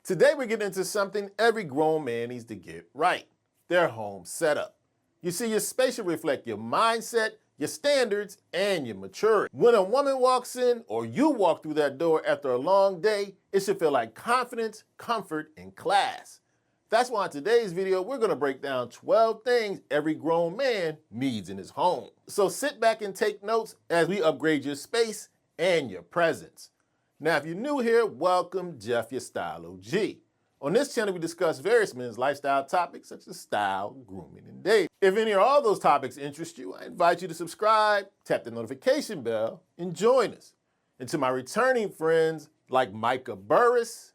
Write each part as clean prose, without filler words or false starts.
Today we're getting into something every grown man needs to get right, their home setup. You see, your space should reflect your mindset, your standards, and your maturity. When a woman walks in or you walk through that door after a long day, it should feel like confidence, comfort, and class. That's why in today's video, we're gonna break down 12 things every grown man needs in his home. So sit back and take notes as we upgrade your space and your presence. Now, if you're new here, welcome, Jeff, your Style O.G. On this channel, we discuss various men's lifestyle topics such as style, grooming, and dating. If any or all those topics interest you, I invite you to subscribe, tap the notification bell, and join us. And to my returning friends like Micah Burris,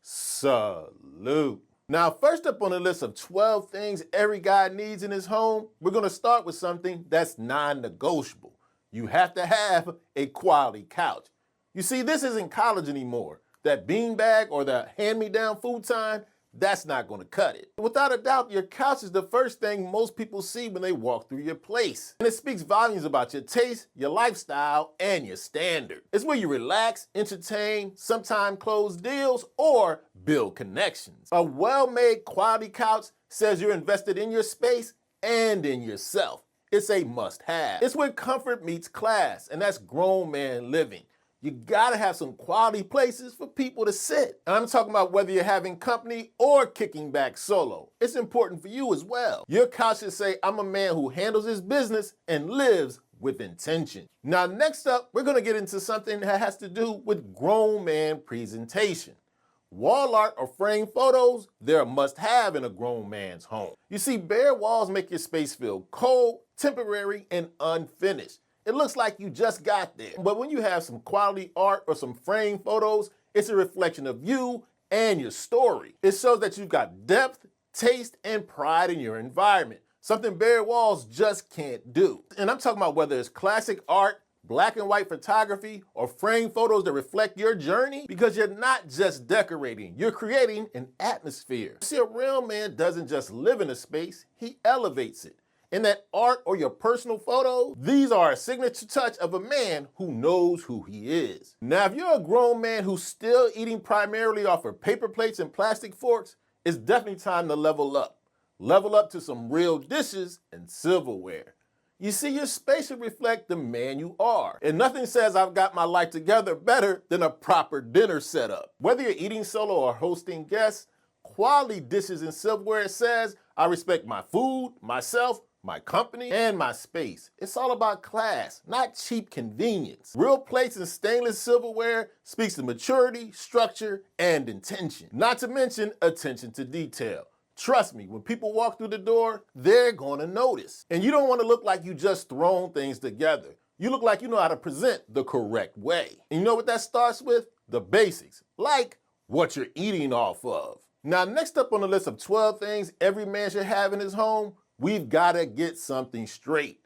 salute. Now, first up on the list of 12 things every guy needs in his home, we're gonna start with something that's non-negotiable. You have to have a quality couch. You see, this isn't college anymore. That beanbag or the hand-me-down futon, that's not gonna cut it. Without a doubt, your couch is the first thing most people see when they walk through your place. And it speaks volumes about your taste, your lifestyle, and your standard. It's where you relax, entertain, sometimes close deals, or build connections. A well-made quality couch says you're invested in your space and in yourself. It's a must-have. It's where comfort meets class, and that's grown man living. You gotta have some quality places for people to sit. And I'm talking about whether you're having company or kicking back solo. It's important for you as well. Your couch should say, I'm a man who handles his business and lives with intention. Now, next up, we're gonna get into something that has to do with grown man presentation. Wall art or framed photos, they're a must-have in a grown man's home. You see, bare walls make your space feel cold, temporary, and unfinished. It looks like you just got there. But when you have some quality art or some framed photos, it's a reflection of you and your story. It shows that you've got depth, taste, and pride in your environment, something bare walls just can't do. And I'm talking about whether it's classic art, black and white photography, or framed photos that reflect your journey, because you're not just decorating, you're creating an atmosphere. See, a real man doesn't just live in a space, he elevates it. In that art or your personal photo, these are a signature touch of a man who knows who he is. Now, if you're a grown man who's still eating primarily off of paper plates and plastic forks, it's definitely time to level up. Level up to some real dishes and silverware. You see, your space should reflect the man you are. And nothing says I've got my life together better than a proper dinner setup. Whether you're eating solo or hosting guests, quality dishes and silverware says I respect my food, myself, my company, and my space. It's all about class, not cheap convenience. Real plates and stainless silverware speaks to maturity, structure, and intention. Not to mention attention to detail. Trust me, when people walk through the door, they're gonna notice. And you don't wanna look like you just thrown things together. You look like you know how to present the correct way. And you know what that starts with? The basics, like what you're eating off of. Now, next up on the list of 12 things every man should have in his home, we've gotta get something straight.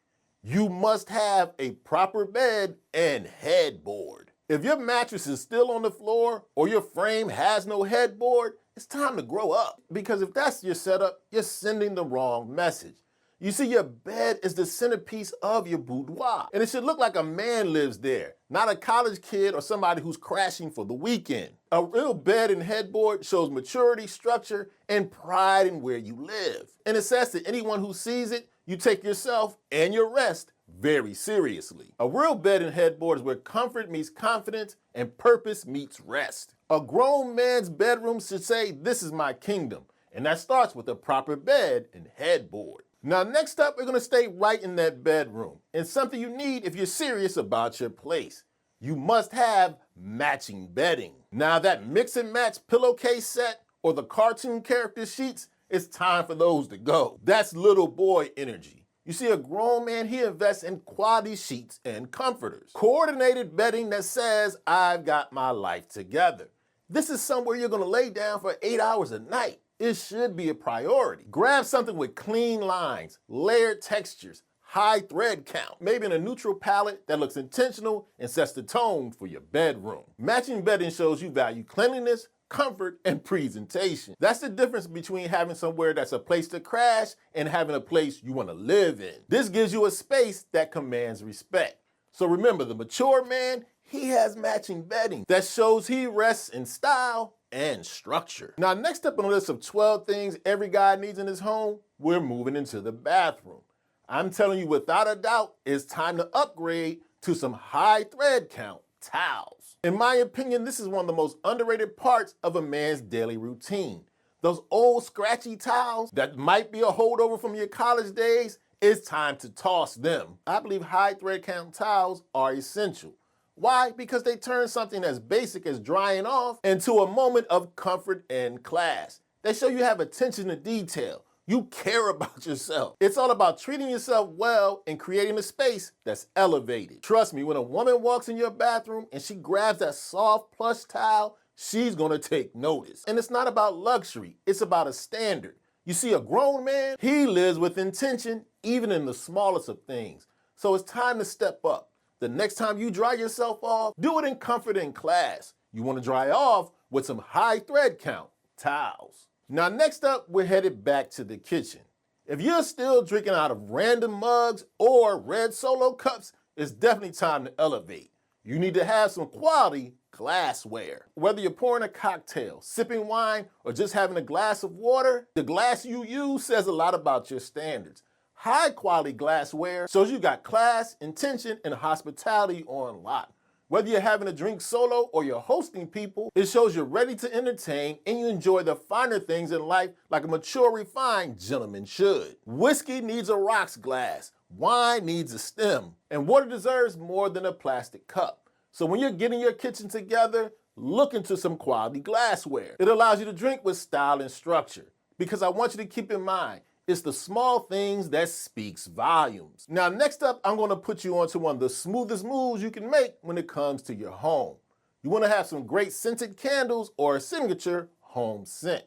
You must have a proper bed and headboard. If your mattress is still on the floor or your frame has no headboard, it's time to grow up. Because if that's your setup, you're sending the wrong message. You see, your bed is the centerpiece of your boudoir, and it should look like a man lives there, not a college kid or somebody who's crashing for the weekend. A real bed and headboard shows maturity, structure, and pride in where you live. And it says to anyone who sees it, you take yourself and your rest very seriously. A real bed and headboard is where comfort meets confidence and purpose meets rest. A grown man's bedroom should say, this is my kingdom, and that starts with a proper bed and headboard. Now, next up, we're gonna stay right in that bedroom, and something you need if you're serious about your place. You must have matching bedding. Now, that mix and match pillowcase set or the cartoon character sheets, it's time for those to go. That's little boy energy. You see, a grown man, he invests in quality sheets and comforters. Coordinated bedding that says, I've got my life together. This is somewhere you're gonna lay down for 8 hours a night. It should be a priority. Grab something with clean lines, layered textures, high thread count, maybe in a neutral palette that looks intentional and sets the tone for your bedroom. Matching bedding shows you value cleanliness, comfort, and presentation. That's the difference between having somewhere that's a place to crash and having a place you want to live in. This gives you a space that commands respect. So remember, the mature man, he has matching bedding that shows he rests in style and structure. Now, next up on the list of 12 things every guy needs in his home, we're moving into the bathroom. I'm telling you without a doubt, it's time to upgrade to some high thread count towels. In my opinion, this is one of the most underrated parts of a man's daily routine. Those old scratchy towels that might be a holdover from your college days, it's time to toss them. I believe high thread count towels are essential. Why? Because they turn something as basic as drying off into a moment of comfort and class. They show you have attention to detail. You care about yourself. It's all about treating yourself well and creating a space that's elevated. Trust me, when a woman walks in your bathroom and she grabs that soft plush towel, she's gonna take notice. And it's not about luxury, it's about a standard. You see, a grown man, he lives with intention, even in the smallest of things. So it's time to step up. The next time you dry yourself off, do it in comfort and class. You wanna dry off with some high thread count towels. Now, next up, we're headed back to the kitchen. If you're still drinking out of random mugs or red Solo cups, it's definitely time to elevate. You need to have some quality glassware. Whether you're pouring a cocktail, sipping wine, or just having a glass of water, the glass you use says a lot about your standards. High quality glassware shows you got class, intention, and hospitality on lock. Whether you're having a drink solo or you're hosting people, it shows you're ready to entertain and you enjoy the finer things in life like a mature, refined gentleman should. Whiskey needs a rocks glass, wine needs a stem, and water deserves more than a plastic cup. So when you're getting your kitchen together, look into some quality glassware. It allows you to drink with style and structure, because I want you to keep in mind, it's the small things that speaks volumes. Now, next up, I'm gonna put you onto one of the smoothest moves you can make when it comes to your home. You wanna have some great scented candles or a signature home scent.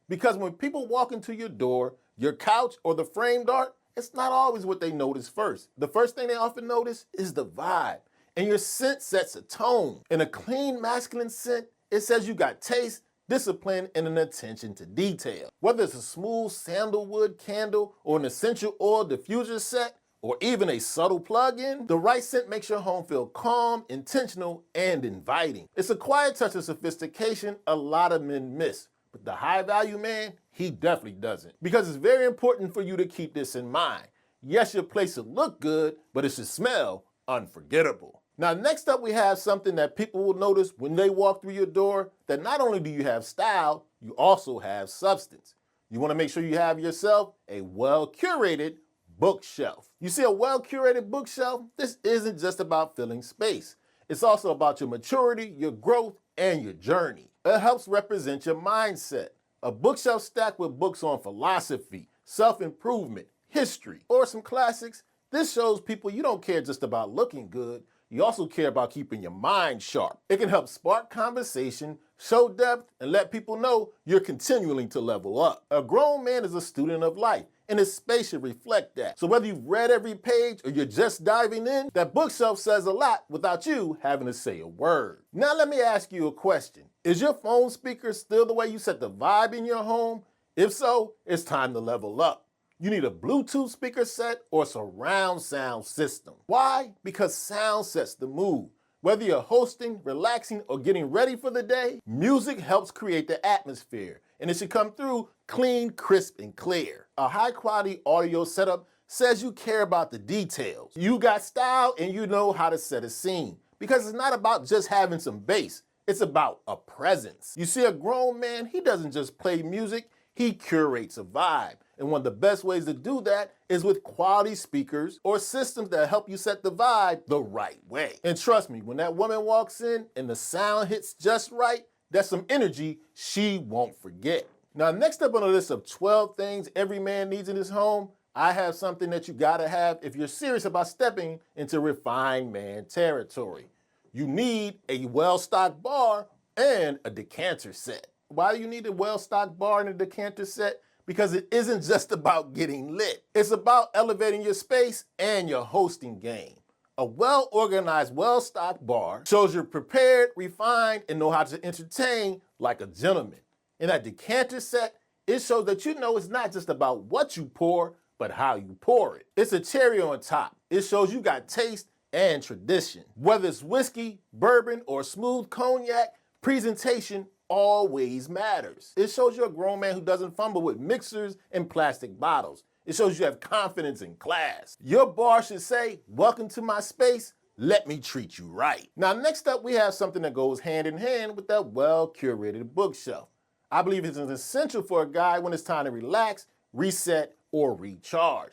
Because when people walk into your door, your couch, or the framed art, it's not always what they notice first. The first thing they often notice is the vibe. And your scent sets a tone. In a clean, masculine scent, it says you got taste, discipline, and an attention to detail. Whether it's a smooth sandalwood candle or an essential oil diffuser set, or even a subtle plug-in, the right scent makes your home feel calm, intentional, and inviting. It's a quiet touch of sophistication a lot of men miss, but the high-value man, he definitely doesn't. Because it's very important for you to keep this in mind. Yes, your place should look good, but it should smell unforgettable. Now, next up, we have something that people will notice when they walk through your door, that not only do you have style, you also have substance. You want to make sure you have yourself a well-curated bookshelf. You see, a well-curated bookshelf, this isn't just about filling space. It's also about your maturity, your growth, and your journey. It helps represent your mindset. A bookshelf stacked with books on philosophy, self-improvement, history, or some classics, this shows people you don't care just about looking good, you also care about keeping your mind sharp. It can help spark conversation, show depth, and let people know you're continuing to level up. A grown man is a student of life, and his space should reflect that. So whether you've read every page or you're just diving in, that bookshelf says a lot without you having to say a word. Now let me ask you a question. Is your phone speaker still the way you set the vibe in your home? If so, it's time to level up. You need a Bluetooth speaker set or surround sound system. Why? Because sound sets the mood. Whether you're hosting, relaxing, or getting ready for the day, music helps create the atmosphere, and it should come through clean, crisp, and clear. A high-quality audio setup says you care about the details. You got style and you know how to set a scene, because it's not about just having some bass, it's about a presence. You see, a grown man, he doesn't just play music, he curates a vibe. And one of the best ways to do that is with quality speakers or systems that help you set the vibe the right way. And trust me, when that woman walks in and the sound hits just right, that's some energy she won't forget. Now, next up on the list of 12 things every man needs in his home, I have something that you gotta have if you're serious about stepping into refined man territory. You need a well-stocked bar and a decanter set. Why do you need a well-stocked bar and a decanter set? Because it isn't just about getting lit. It's about elevating your space and your hosting game. A well-organized, well-stocked bar shows you're prepared, refined, and know how to entertain like a gentleman. In that decanter set, it shows that you know it's not just about what you pour, but how you pour it. It's a cherry on top. It shows you got taste and tradition. Whether it's whiskey, bourbon, or smooth cognac, presentation always matters. It shows you're a grown man who doesn't fumble with mixers and plastic bottles. It shows you have confidence in class. Your bar should say, "Welcome to my space. Let me treat you right." Now, next up, we have something that goes hand in hand with that well-curated bookshelf. I believe it's essential for a guy when it's time to relax, reset, or recharge.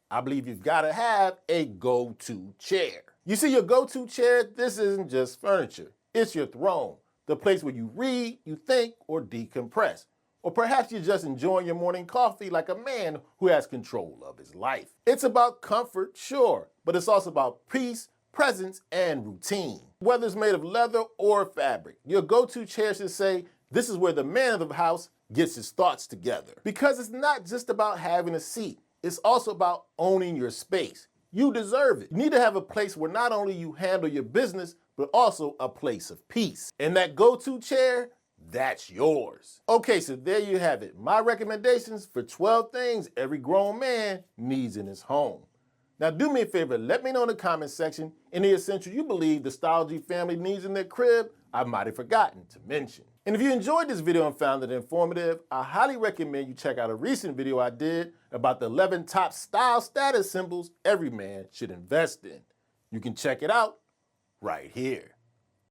I believe you've got to have a go-to chair. You see, your go-to chair, this isn't just furniture. It's your throne, the place where you read, you think, or decompress. Or perhaps you're just enjoying your morning coffee like a man who has control of his life. It's about comfort, sure, but it's also about peace, presence, and routine. Whether it's made of leather or fabric, your go-to chair should say, "This is where the man of the house gets his thoughts together." Because it's not just about having a seat, it's also about owning your space. You deserve it. You need to have a place where not only you handle your business, but also a place of peace. And that go-to chair, that's yours. Okay, so there you have it. My recommendations for 12 things every grown man needs in his home. Now do me a favor, let me know in the comment section any essential you believe the Style O.G family needs in their crib I might have forgotten to mention. And if you enjoyed this video and found it informative, I highly recommend you check out a recent video I did about the 11 top style status symbols every man should invest in. You can check it out right here.